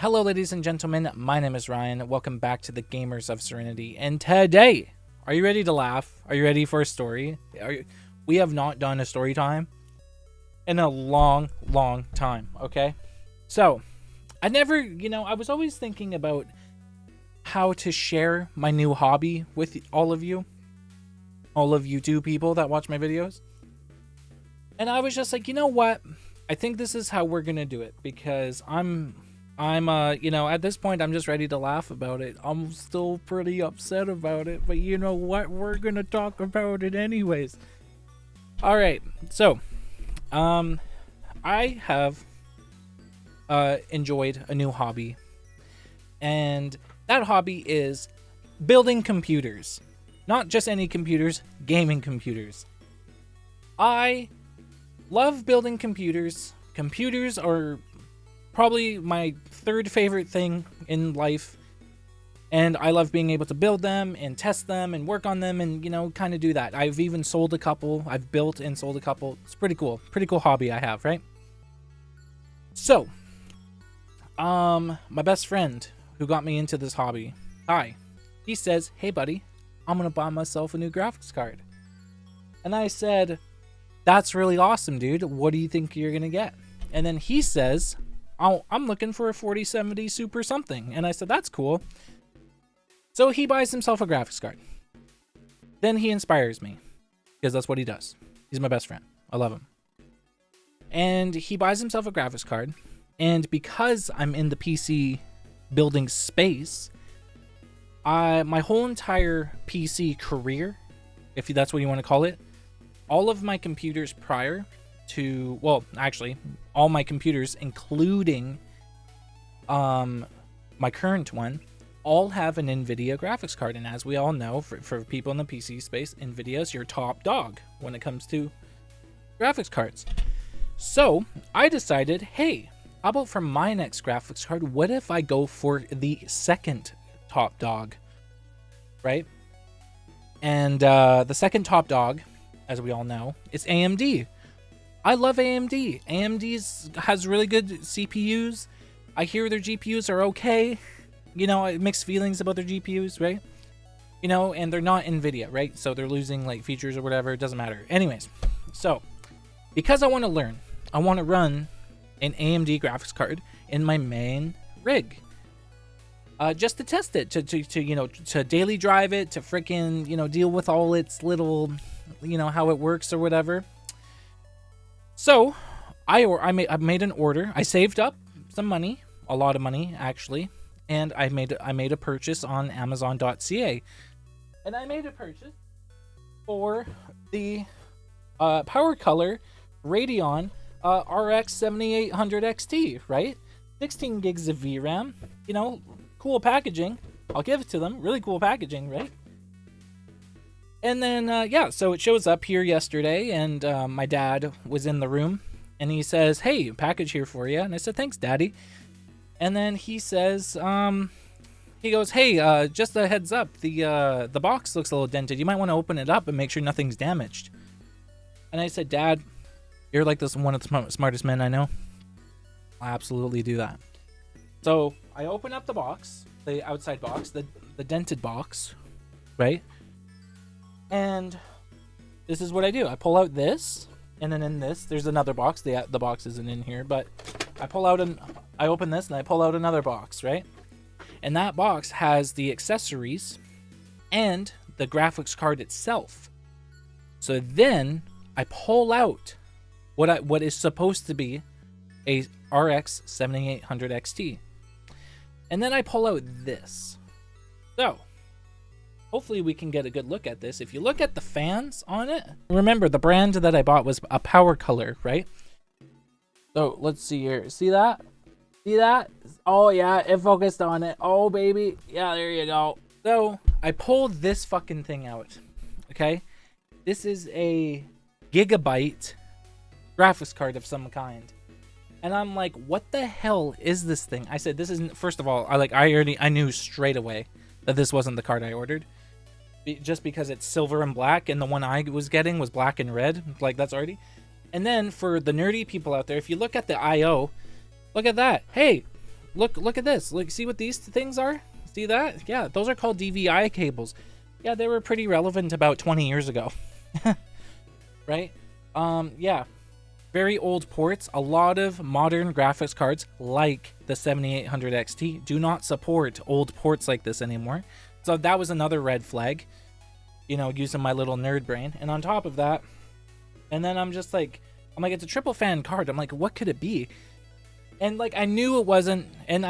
Hello ladies and gentlemen, my name is Ryan. Welcome back to the Gamers of Serenity. And today, are you ready to laugh? Are you ready for a story? We have not done a story time in a long time, okay? So, I was always thinking about how to share my new hobby with all of you two people that watch my videos. And I was just like, you know what? I think this is how we're gonna do it, because I'm at this point I'm just ready to laugh about it. I'm still pretty upset about it, but you know what? We're gonna talk about it anyways. All right, so I have enjoyed a new hobby, and that hobby is building computers. Not just any computers, gaming computers. I love building computers. Computers are probably my third favorite thing in life, and I love being able to build them and test them and work on them and kind of do that. I've even sold a couple. I've built and sold a couple. It's pretty cool hobby I have, right? So my best friend who got me into this hobby, he says, hey buddy, I'm gonna buy myself a new graphics card. And I said, that's really awesome, dude. What do you think you're gonna get? And then he says, I'm looking for a 4070 Super something. And I said, that's cool. So he buys himself a graphics card. Then he inspires me, because that's what he does. He's my best friend. I love him. And he buys himself a graphics card. And because I'm in the PC building space, my whole entire PC career, if that's what you want to call it, all of my computers prior to, well, actually, all my computers, including my current one, all have an NVIDIA graphics card. And as we all know, for people in the PC space, NVIDIA is your top dog when it comes to graphics cards. So I decided, hey, how about for my next graphics card, what if I go for the second top dog, right? And the second top dog, as we all know, is AMD. I love AMD. AMD has really good CPUs. I hear their GPUs are okay. Mixed feelings about their GPUs, right? And they're not NVIDIA, right? So they're losing like features or whatever. It doesn't matter. Anyways, so because I want to learn, I want to run an AMD graphics card in my main rig. Just to test it, to daily drive it, to freaking, deal with all its little, how it works or whatever. So I made an order. I saved up some money, a lot of money actually, and I made a purchase on Amazon.ca, and I made a purchase for the Power Color Radeon RX 7800 XT, right? 16 gigs of VRAM, cool packaging. I'll give it to them. Really cool packaging, right? And then, so it shows up here yesterday, and my dad was in the room, and he says, hey, package here for you. And I said, thanks, Daddy. And then he says, he goes, hey, just a heads up, the box looks a little dented. You might want to open it up and make sure nothing's damaged. And I said, Dad, you're like one of the smartest men I know. I absolutely do that. So I open up the box, the outside box, the dented box, right? And this is what I do. I pull out this, and then in this, there's another box. The box isn't in here, but I open this, and I pull out another box, right? And that box has the accessories and the graphics card itself. So then I pull out what is supposed to be a RX 7800 XT. And then I pull out this. So hopefully we can get a good look at this. If you look at the fans on it, remember the brand that I bought was a Power Color, right? So let's see here. See that? See that? Oh yeah, it focused on it. Oh baby. Yeah, there you go. So I pulled this fucking thing out. Okay? This is a gigabyte graphics card of some kind. And I'm like, what the hell is this thing? I said, this isn't, first of all, I knew straight away that this wasn't the card I ordered. Just because it's silver and black, and the one I was getting was black and red. Like, that's already. And then for the nerdy people out there, if you look at the I/O, look at that. Hey, look at this. Look, see what these things are? See that? Yeah, those are called DVI cables. Yeah, they were pretty relevant about 20 years ago. Right? Yeah. Very old ports. A lot of modern graphics cards, like the 7800 XT, do not support old ports like this anymore. So that was another red flag, you know, using my little nerd brain. And on top of that, and then I'm like, it's a triple fan card. I'm like, what could it be? And like, I knew it wasn't, and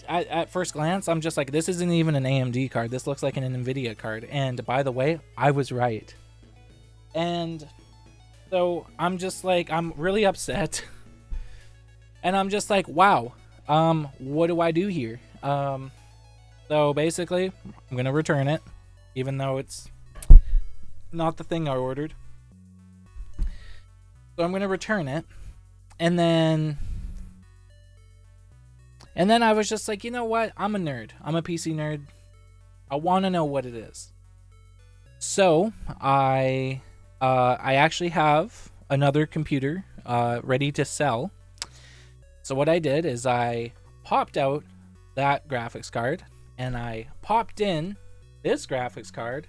at first glance, I'm just like, this isn't even an AMD card. This looks like an NVIDIA card. And by the way, I was right. And so I'm just like, I'm really upset. And I'm just like, wow, what do I do here? So basically, I'm going to return it, even though it's not the thing I ordered. So I'm going to return it. And then I was just like, you know what? I'm a nerd. I'm a PC nerd. I want to know what it is. So I actually have another computer ready to sell. So what I did is I popped out that graphics card and I popped in this graphics card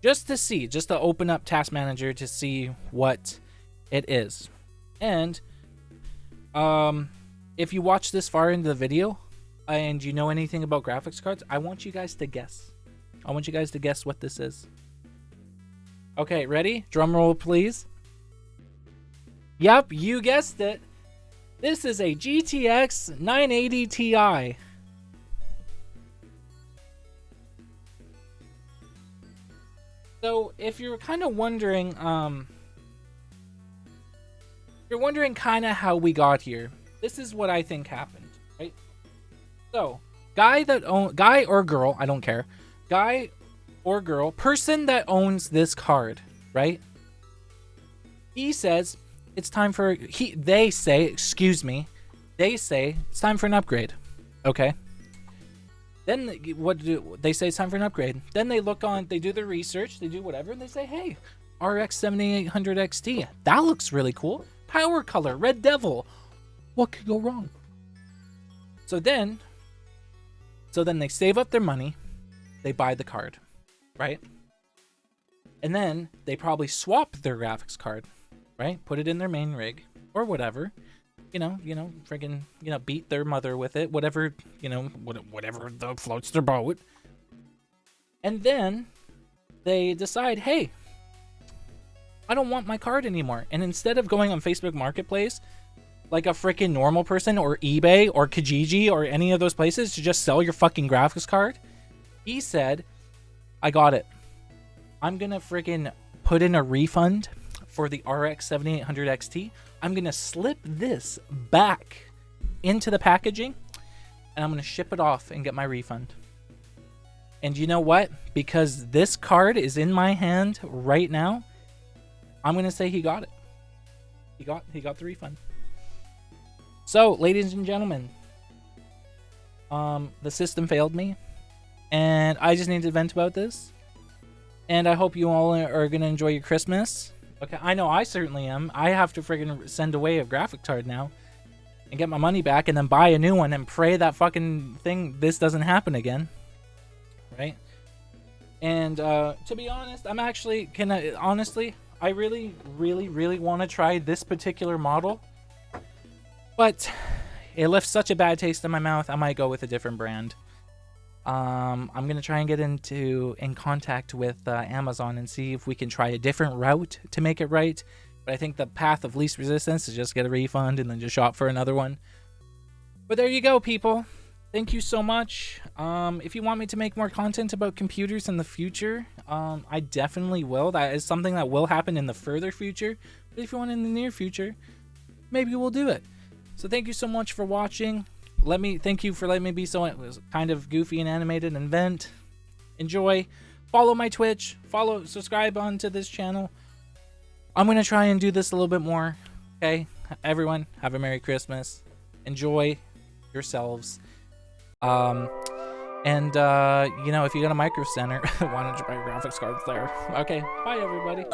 just to open up Task Manager to see what it is. And if you watch this far into the video and you know anything about graphics cards, I want you guys to guess. I want you guys to guess what this is. Okay, ready? Drum roll, please. Yep, you guessed it. This is a GTX 980 Ti. So, if you're kind of wondering, kind of how we got here, this is what I think happened, right? So, guy or girl, I don't care, guy or girl, person that owns this card, right? He says it's time for, they say it's time for an upgrade. Okay. Then what do they say? It's time for an upgrade. Then they do their research, they do whatever, and they say, hey, RX 7800 XT, that looks really cool. Power color, Red Devil. What could go wrong? So then they save up their money, they buy the card, right? And then they probably swap their graphics card, right? Put it in their main rig or whatever. Friggin', beat their mother with it, whatever, whatever floats their boat. And then they decide, hey, I don't want my card anymore. And instead of going on Facebook Marketplace, like a freaking normal person, or eBay or Kijiji or any of those places to just sell your fucking graphics card, he said, I got it. I'm gonna freaking put in a refund for the RX 7800 XT. I'm gonna slip this back into the packaging and I'm gonna ship it off and get my refund. And you know what? Because this card is in my hand right now, I'm gonna say he got it. He got the refund. So, ladies and gentlemen, the system failed me, and I just need to vent about this. And I hope you all are gonna enjoy your Christmas. Okay, I know I certainly am. I have to friggin' send away a graphic card now and get my money back and then buy a new one and pray that fucking this doesn't happen again. Right? And to be honest, I really, really, really want to try this particular model. But it left such a bad taste in my mouth, I might go with a different brand. I'm going to try and get in contact with Amazon and see if we can try a different route to make it right. But I think the path of least resistance is just get a refund and then just shop for another one. But there you go, people. Thank you so much. If you want me to make more content about computers in the future, I definitely will. That is something that will happen in the further future. But if you want in the near future, maybe we'll do it. So thank you so much for watching. Thank you for letting me be so kind of goofy and animated and vent. Enjoy. Follow my Twitch. Subscribe onto this channel. I'm going to try and do this a little bit more. Okay? Everyone, have a Merry Christmas. Enjoy yourselves. If you go to Micro Center, why don't you buy your graphics cards there? Okay. Bye, everybody.